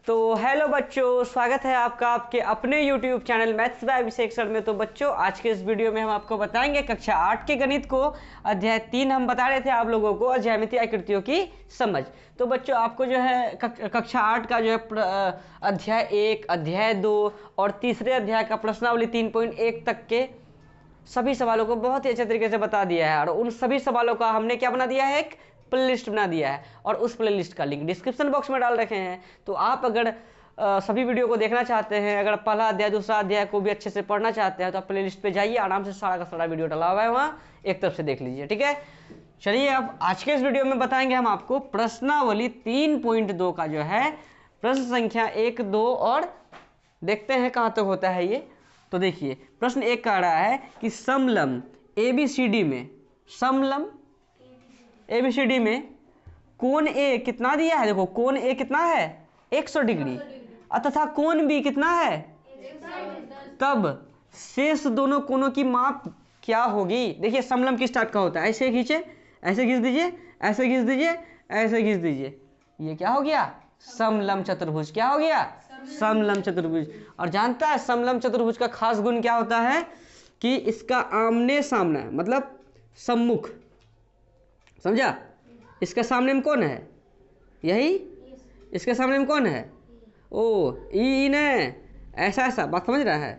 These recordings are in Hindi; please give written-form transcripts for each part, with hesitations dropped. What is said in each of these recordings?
तो हेलो बच्चों, स्वागत है आपका आपके अपने YouTube channel maths by Abhishek sir में। तो बच्चों, आज के इस वीडियो में हम आपको बताएंगे कक्षा 8 के गणित को अध्याय 3 हम बता रहे थे आप लोगों को ज्यामितीय आकृतियों की समझ। तो बच्चों, आपको जो है कक्षा 8 का जो है अध्याय 1, अध्याय 2 और तीसरे अध्याय का प्रश्नावली 3.1 तक के सभी सवालों को बहुत ही अच्छे तरीके से बता दिया है। और उन सभी सवालों का हमने क्या बना दिया है, एक प्लेलिस्ट बना दिया है और उस प्लेलिस्ट का लिंक डिस्क्रिप्शन बॉक्स में डाल रखे हैं। तो आप अगर सभी वीडियो को देखना चाहते हैं, अगर पहला अध्याय दूसरा अध्याय को भी अच्छे से पढ़ना चाहते हैं, तो आप प्लेलिस्ट पे जाइए, आराम से सारा का सारा वीडियो डाला हुआ है, वहाँ एक तरफ से देख लीजिए। ठीक है, चलिए अब आज के इस वीडियो में बताएंगे हम आपको प्रश्नावली 3.2 का जो है प्रश्न संख्या 1, 2 और देखते हैं कहाँ तक होता है ये। तो देखिए, प्रश्न 1 कह रहा है कि समलंब ABCD में, समलंब ABCD में कोण A कितना दिया है। देखो, कोण A कितना है 100 डिग्री तथा कोण B कितना है, तब शेष दोनों कोणों की माप क्या होगी। देखिए, समलंब किस टाइप का होता है, ऐसे खींचे, ऐसे खींच दीजिए, ऐसे खींच दीजिए, ऐसे खींच दीजिए, ये क्या हो गया, समलंब चतुर्भुज। क्या हो गया, समलंब चतुर्भुज। और जानता है समलंब चतुर्भुज का खास गुण क्या होता है कि इसका आमने सामना मतलब सम्मुख, समझा। इसके सामने में कौन है, यही, इसके सामने में कौन है, ओ ई ने, ऐसा ऐसा बात समझ रहा है।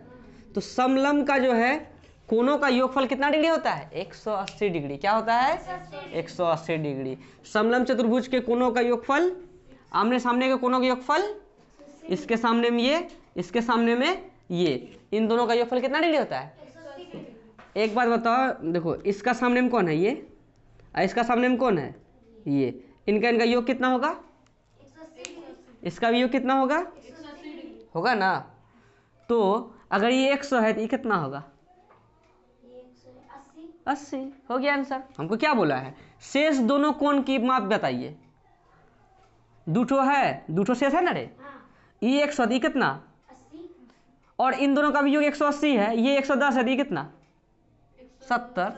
तो समलंब का जो है कोणों का योगफल कितना डिग्री होता है, 180 डिग्री। क्या होता है, 180 डिग्री। समलंब चतुर्भुज के कोणों का योगफल, आमने सामने के कोणों का योगफल, इसके सामने में ये, इसके सामने में ये, इन दोनों का योगफल कितना डिग्री होता है। एक बात बताओ, देखो इसका सामने में कौन है, ये, और इसका सामने में कौन है, ये, इनका योग कितना होगा, इसका भी योग कितना होगा, होगा ना। तो अगर ये 100 है तो ये कितना होगा, 80 हो गया आंसर। हमको क्या बोला है, शेष दोनों कोण की माप बताइए। दूठो है, दूठो शेष है ना रे, ये 100, ये कितना 80, और इन दोनों का भी योग 180 है, ये 110 है, ये कितना 70,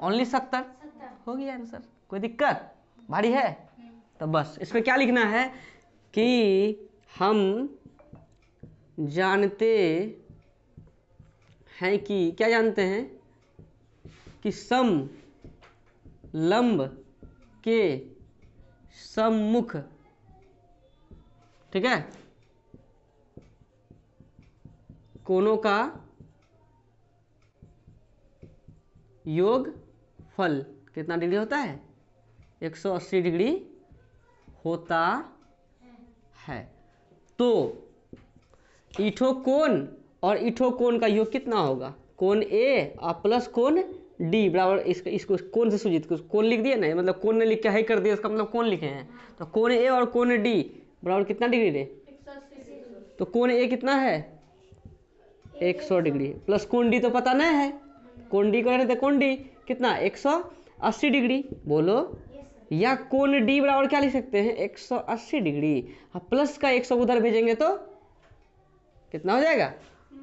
ओनली 70 हो गया आंसर। कोई दिक्कत भारी है, तो बस इस पे क्या लिखना है कि हम जानते हैं कि, क्या जानते हैं कि समलंब के सम्मुख, ठीक है, कोणों का योगफल कितना डिग्री होता है, 180 डिग्री होता है। तो इठो कोण और इठो कोण का योग कितना होगा, कोण A और प्लस कोण D बराबर, इसको कोण से सूचित, कोण लिख दिया ना, मतलब कोण ने लिख के हाई कर दिया, इसका मतलब कोण लिखे हैं। तो कोण A और कोण D बराबर कितना डिग्री रे, तो कोण A कितना है 100 डिग्री, प्लस कोण D तो पता नहीं है, कोण D कह रहे थे, कोण D कितना 180 डिग्री, बोलो। या कोण D बराबर क्या लिख सकते हैं, 180 डिग्री, हाँ, प्लस का 100 उधर भेजेंगे तो कितना हो जाएगा,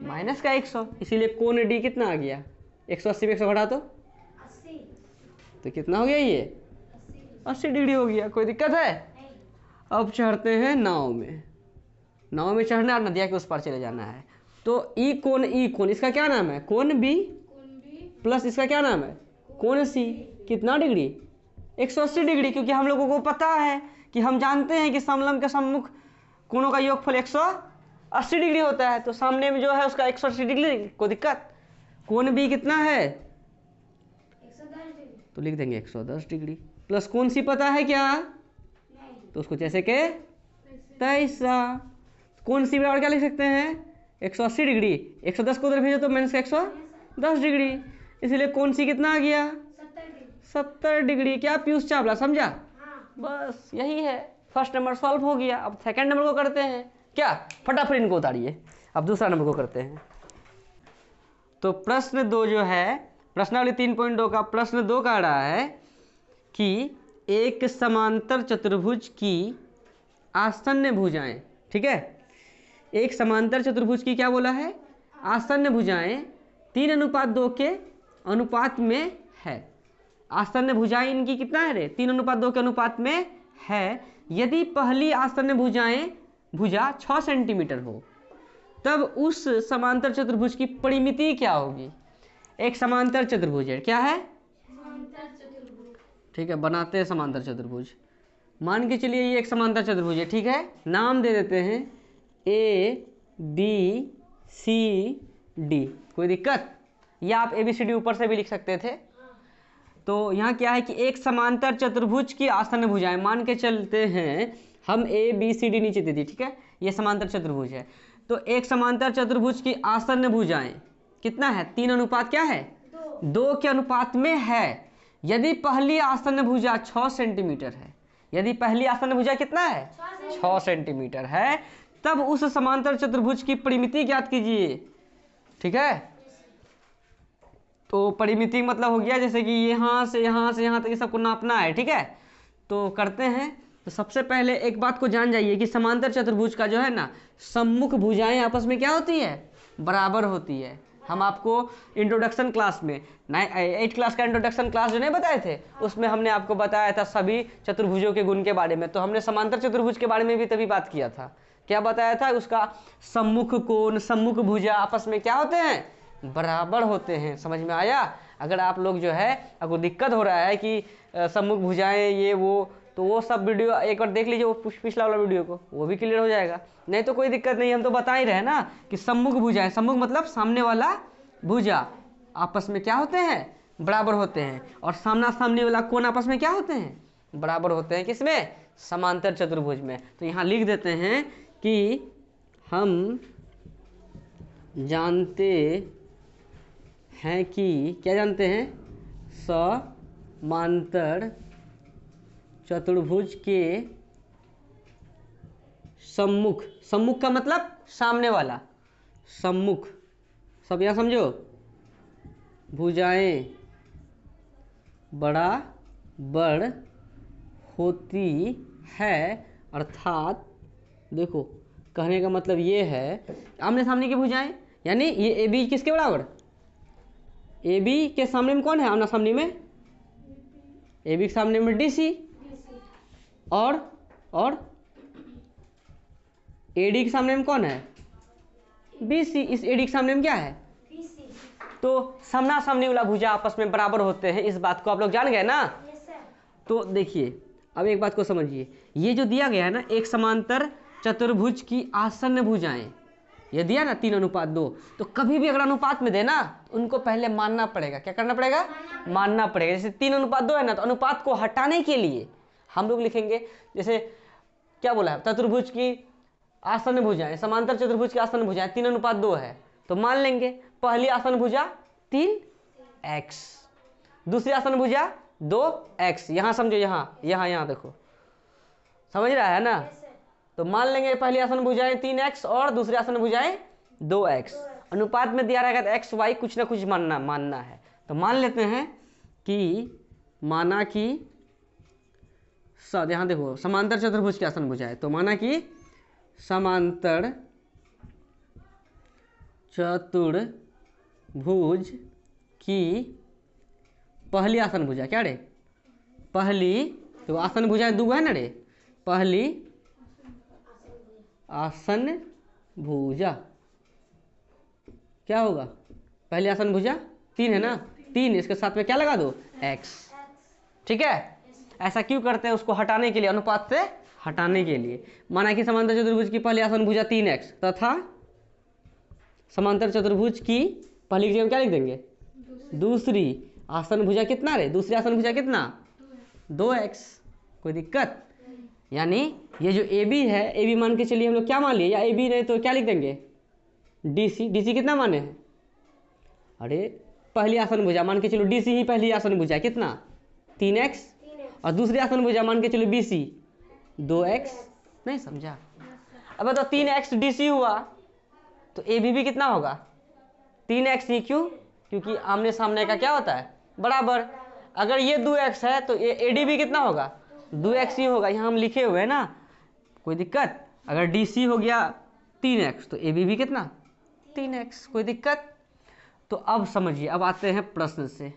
माइनस का 100, इसीलिए कोण D कितना आ गया, 180 में 100 घटा तो 80, तो कितना हो गया, ये 80 डिग्री हो गया। कोई दिक्कत है। अब चढ़ते हैं नाव में, नाव में चढ़ना और नदिया के उस पार चले जाना है। तो ई कोण इसका क्या नाम है, कोण B प्लस इसका क्या नाम है, कोण C, कितना डिग्री, 180 डिग्री। क्योंकि हम लोगों को पता है कि हम जानते हैं कि समलंब के सम्मुख कोणों का योगफल 180 डिग्री होता है। तो सामने में जो है उसका 180 डिग्री, कोई दिक्कत। कोण B कितना है 110 डिग्री, तो लिख देंगे 110 डिग्री, प्लस कोण C पता है क्या, तो उसको जैसे के तैसा। कोण C बराबर क्या लिख सकते हैं, 180 डिग्री, 110 को उधर भेजो तो माइनस 110 डिग्री, इसलिए कोण C कितना आ गया 70 डिग्री। क्या पीयूष चावला, समझा। हाँ। बस यही है, फर्स्ट नंबर सॉल्व हो गया। अब सेकंड नंबर को करते हैं, क्या, फटाफट इनको उतारिए। अब दूसरा नंबर को करते हैं। तो प्रश्न 2 जो है, प्रश्नावली 3.2 का प्रश्न 2 कह रहा है कि एक समांतर चतुर्भुज की आसन्न भुजाएं, ठीक है, एक समांतर चतुर्भुज की क्या बोला है, आसन्न भुजाएं 3:2 के अनुपात में है। आसन्न भुजाएं इनकी कितना है रे, 3:2 के अनुपात में है। यदि पहली आसन्न भुजाएं भुजा 6 सेंटीमीटर हो, तब उस समांतर चतुर्भुज की परिमिति क्या होगी? एक समांतर चतुर्भुज है, क्या है? ठीक है, बनाते हैं समांतर चतुर्भुज। मान के चलिए ये एक समांतर चतुर्भुज है, ठीक है, नाम दे देते हैं ए बी सी डी। कोई दिक्कत? या आप ए बी सी डी ऊपर से भी लिख सकते थे। तो यहाँ क्या है कि एक समांतर चतुर्भुज की आसन्न भुजाएं, मान के चलते हैं हम ए बी सी डी नीचे दे दी, ठीक है, ये समांतर चतुर्भुज है। तो एक समांतर चतुर्भुज की आसन्न भुजाएं कितना है? 3 अनुपात क्या है? 2 के अनुपात में है। यदि पहली आसन्न भुजा 6 सेंटीमीटर है, यदि पहली आसन्न भुजा कितना है? 6 सेंटीमीटर है, तब उस समांतर चतुर्भुज की परिमिति ज्ञात कीजिए। ठीक है, तो परिमिति मतलब हो गया जैसे कि यहाँ से यहाँ तक ये सबको नापना है। ठीक है, तो करते हैं। तो सबसे पहले एक बात को जान जाइए कि समांतर चतुर्भुज का जो है ना, सम्मुख भुजाएं आपस में क्या होती है? बराबर होती है। हम आपको इंट्रोडक्शन क्लास में 8 क्लास का इंट्रोडक्शन क्लास जो नहीं बताए थे, उसमें हमने आपको बताया था सभी चतुर्भुजों के गुण के बारे में। तो हमने समांतर चतुर्भुज के बारे में भी तभी बात किया था। क्या बताया था? उसका सम्मुख कोण, सम्मुख भुजा आपस में क्या होते हैं? बराबर होते हैं। समझ में आया? अगर आप लोग जो है, आपको दिक्कत हो रहा है कि सम्मुख भुजाएं ये वो, तो वो सब वीडियो एक बार देख लीजिए, वो पिछला वाला वीडियो को, वो भी क्लियर हो जाएगा। नहीं तो कोई दिक्कत नहीं, हम तो बता ही रहे ना कि सम्मुख भुजाएं, सम्मुख मतलब सामने वाला भुजा आपस में क्या होते हैं? बराबर होते हैं। और सामना सामने वाला कोण आपस में क्या होते हैं? बराबर होते हैं। किसमें? समांतर चतुर्भुज में। तो यहाँ लिख देते हैं कि हम जानते हैं कि, क्या जानते हैं? समांतर चतुर्भुज के सम्मुख, सम्मुख का मतलब सामने वाला, सम्मुख, सब यहाँ समझो, भुजाएं बराबर होती है। अर्थात देखो, कहने का मतलब ये है, आमने सामने की भुजाएं, यानी ये ए बी किसके बराबर? ए बी के सामने में कौन है? आमना सामने में ए बी के सामने में डी सी, और ए डी के सामने में कौन है? B C. इस ए डी के सामने में क्या है? तो सामना सामने वाला भुजा आपस में बराबर होते हैं। इस बात को आप लोग जान गए ना? तो देखिए, अब एक बात को समझिए, ये जो दिया गया है ना, एक समांतर चतुर्भुज की आसन्न भुजाएं, ये दिया ना 3:2, तो कभी भी अगर अनुपात में देना, तो उनको पहले मानना पड़ेगा। क्या करना पड़ेगा? मानना पड़ेगा। जैसे 3:2 है ना, तो अनुपात को हटाने के लिए हम लोग लिखेंगे, जैसे क्या बोला है? चतुर्भुज की आसन्न भुजाएं, समांतर चतुर्भुज की आसन्न भुजाएं 3:2 है, तो मान लेंगे पहली आसन्न भुजा 3x, दूसरी आसन्न भुजा 2x। यहाँ समझो, यहाँ देखो, समझ रहा है ना? तो मान लेंगे पहली आसन्न भुजाएं 3x और दूसरी आसन्न भुजाएं 2x। अनुपात में दिया रहेगा तो x y कुछ ना कुछ मानना है। तो मान लेते हैं कि माना कि यहाँ देखो, समांतर चतुर्भुज की आसन्न भुजाएं, तो माना कि समांतर चतुर्भुज की पहली आसन्न भुजा, क्या रे? पहली, तो आसन्न भुजाएं 2 है ना रे? पहली आसन्न भुजा क्या होगा? पहली आसन्न भुजा 3 है ना? 3, इसके साथ में क्या लगा दो? x। ठीक है, ऐसा क्यों करते हैं? उसको हटाने के लिए, अनुपात से हटाने के लिए। माना कि समांतर चतुर्भुज की पहली आसन्न भुजा 3x तथा समांतर चतुर्भुज की पहली जगह क्या लिख देंगे? दूसरी आसन्न भुजा कितना रे? दूसरी आसन्न भुजा कितना? 2x। कोई दिक्कत? यानी ये जो ए बी है, ए बी मान के चलिए हम लोग क्या मान लिए, या ए बी नहीं तो क्या लिख देंगे? D C. डी सी कितना माने हैं? अरे पहली आसन्न भुजा मान के चलो डी सी ही पहली आसन्न भुजा कितना? 3x। और दूसरी आसन्न भुजा मान के चलो बी सी 2x। नहीं समझा? अब तो 3x डी सी हुआ, तो ए बी भी कितना होगा? 3x ही। क्यों? क्योंकि आमने सामने का क्या होता है? बराबर। अगर ये 2x है तो ये ए डी भी कितना होगा? 2x ही होगा। यहाँ हम लिखे हुए हैं ना, कोई दिक्कत? अगर डी सी हो गया 3x तो ए बी भी कितना? 3x। कोई दिक्कत? तो अब समझिए, अब आते हैं प्रश्न से।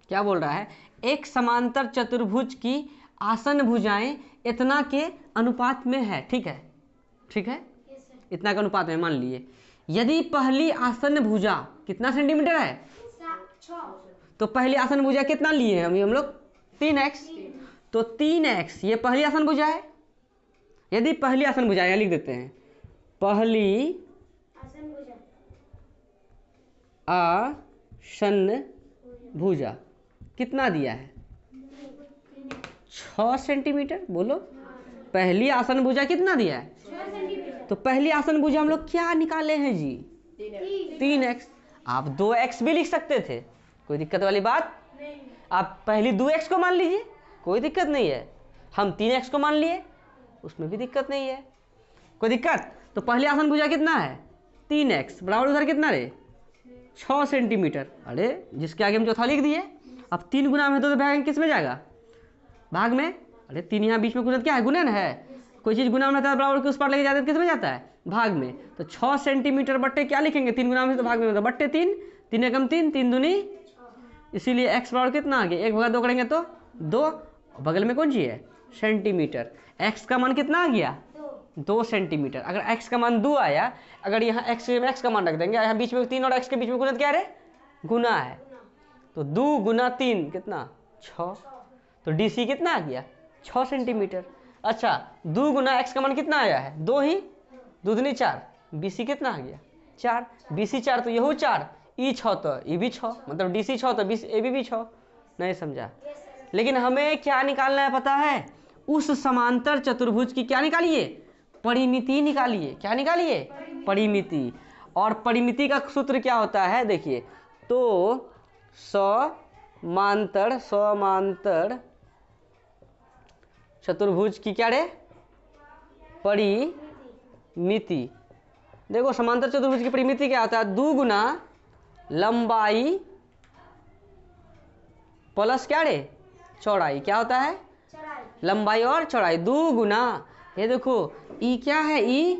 क्या बोल रहा है? एक समांतर चतुर्भुज की आसन भुजाएं इतना के अनुपात में है, ठीक है, ठीक है, इतना के अनुपात में मान लिए। यदि पहली आसन भुजा कितना सेंटीमीटर है, तो पहली आसन भुजा कितना लिए हम लोग 3x, तो 3x ये पहली आसन भुजा है। यदि पहली आसन भुजा, यहाँ लिख देते हैं, पहली आसन भुजा कितना दिया है 6 सेंटीमीटर। बोलो पहली आसन भुजा कितना दिया है, तो पहली आसन भुजा हम लोग क्या निकाले हैं जी 3x। आप 2x भी लिख सकते थे, कोई दिक्कत वाली बात नहीं। आप पहली 2x को मान लीजिए, कोई दिक्कत नहीं है। हम 3x को मान लिए, उसमें भी दिक्कत नहीं है, कोई दिक्कत। तो पहली आसन भुजा कितना है 3x बराबर उधर कितना रे 6 सेंटीमीटर। अरे जिसके आगे हम चौथा लिख दिए। अब 3 गुना में तो भाग किस में जाएगा, भाग में। अरे 3 यहाँ बीच में कुछ क्या है, गुणन है। कोई चीज़ गुना में रहता है बराबर के उस पार लेके जाते हैं किस में जाता है, भाग में। तो 6 सेंटीमीटर बट्टे क्या लिखेंगे, 3 गुना में तो भाग में होता है बट्टे 3, 3 एकम 3, 3 दूनी, इसीलिए x बराबर कितना आ गया 1/2 करेंगे तो 2, बगल में कौन सी है सेंटीमीटर। x का मान कितना आ गया 2 सेंटीमीटर। अगर x का मान 2 आया, अगर यहाँ x का मान रख देंगे, यहाँ बीच में 3 और x के बीच में गुणा क्या है, गुना है, तो 2 गुना 3 कितना 6, तो DC कितना आ गया 6 सेंटीमीटर। अच्छा 2 गुना x का मान कितना आया है 2 ही, 2 दूनी 4, BC कितना आ गया 4, BC 4 तो यहू 4, E 6 तो E भी 6, मतलब DC 6 तो AB भी 6। नहीं समझा। लेकिन हमें क्या निकालना है पता है, उस समांतर चतुर्भुज की क्या निकालिए, परिमिति निकालिए। क्या निकालिए, परिमिति। और परिमिति का सूत्र क्या होता है देखिए, तो समांतर चतुर्भुज की क्या रे परिमिति। देखो समांतर चतुर्भुज की परिमिति क्या होता है, 2 गुना लंबाई प्लस क्या रे चौड़ाई। क्या होता है लंबाई और चौड़ाई, 2 गुना, ये देखो ई क्या है, ई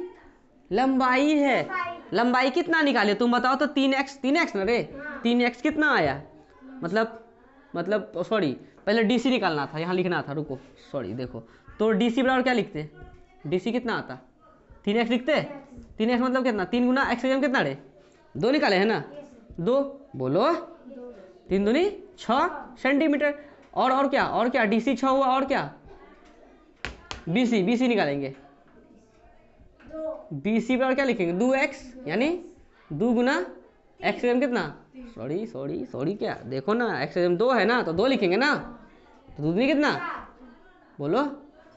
लंबाई है। लंबाई कितना निकाले तुम बताओ तो 3x ना रे, 3x कितना आया, मतलब सॉरी पहले DC निकालना था, यहाँ लिखना था, रुको सॉरी। देखो तो DC बराबर क्या लिखते, DC कितना आता 3x लिखते, 3x मतलब कितना 3 गुना x कितना रे 2 निकाले है ना, 2 बोलो 3 दूनी 6 सेंटीमीटर। और क्या DC 6 हुआ, और क्या BC निकालेंगे, BC बराबर क्या लिखेंगे 2x, यानी 2 गुना x कितना, सॉरी क्या देखो ना x 2 है ना, तो 2 लिखेंगे ना, तो 2 दूनी कितना बोलो,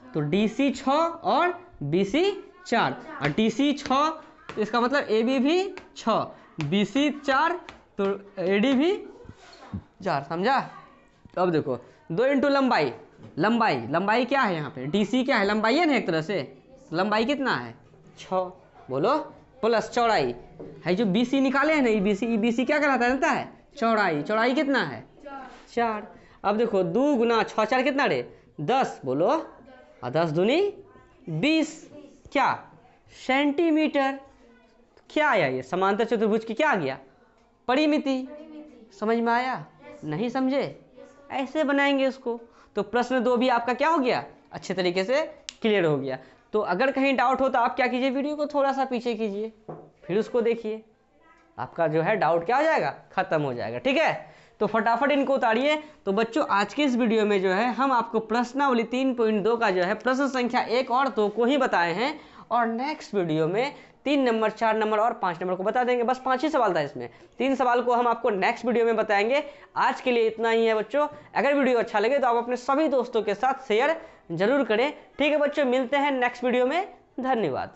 तो DC 6 और BC 4, और DC 6 तो इसका मतलब AB भी 6, BC 4 तो AD भी 4, समझा। तो अब देखो 2 इंटू लंबाई क्या है यहाँ पे, DC क्या है लंबाई है ना एक तरह से, लंबाई कितना है 6, बोलो प्लस चौड़ाई है जो BC निकाले हैं ना, BC क्या कहलाता है जानता है, चौड़ाई कितना है 4। अब देखो 2 गुना 6 4 कितना रे 10, बोलो, और 10 दूनी 20 क्या सेंटीमीटर। क्या आया ये समांतर चतुर्भुज की क्या आ गया परिमिति। समझ में आया, नहीं समझे, ऐसे बनाएंगे इसको। तो प्रश्न 2 भी आपका क्या हो गया अच्छे तरीके से क्लियर हो गया। तो अगर कहीं डाउट हो तो आप क्या कीजिए, वीडियो को थोड़ा सा पीछे कीजिए, फिर उसको देखिए, आपका जो है डाउट क्या हो जाएगा खत्म हो जाएगा, ठीक है। तो फटाफट इनको उतारिए। तो बच्चों आज की इस वीडियो में जो है हम आपको प्रश्नावली 3.2 का जो है प्रश्न संख्या 1 और 2 को ही बताए हैं, और नेक्स्ट वीडियो में 3 नंबर 4 नंबर और 5 नंबर को बता देंगे। बस 5 ही सवाल था इसमें, 3 सवाल को हम आपको नेक्स्ट वीडियो में बताएंगे। आज के लिए इतना ही है बच्चों। अगर वीडियो अच्छा लगे तो आप अपने सभी दोस्तों के साथ शेयर जरूर करें, ठीक है बच्चों। मिलते हैं नेक्स्ट वीडियो में, धन्यवाद।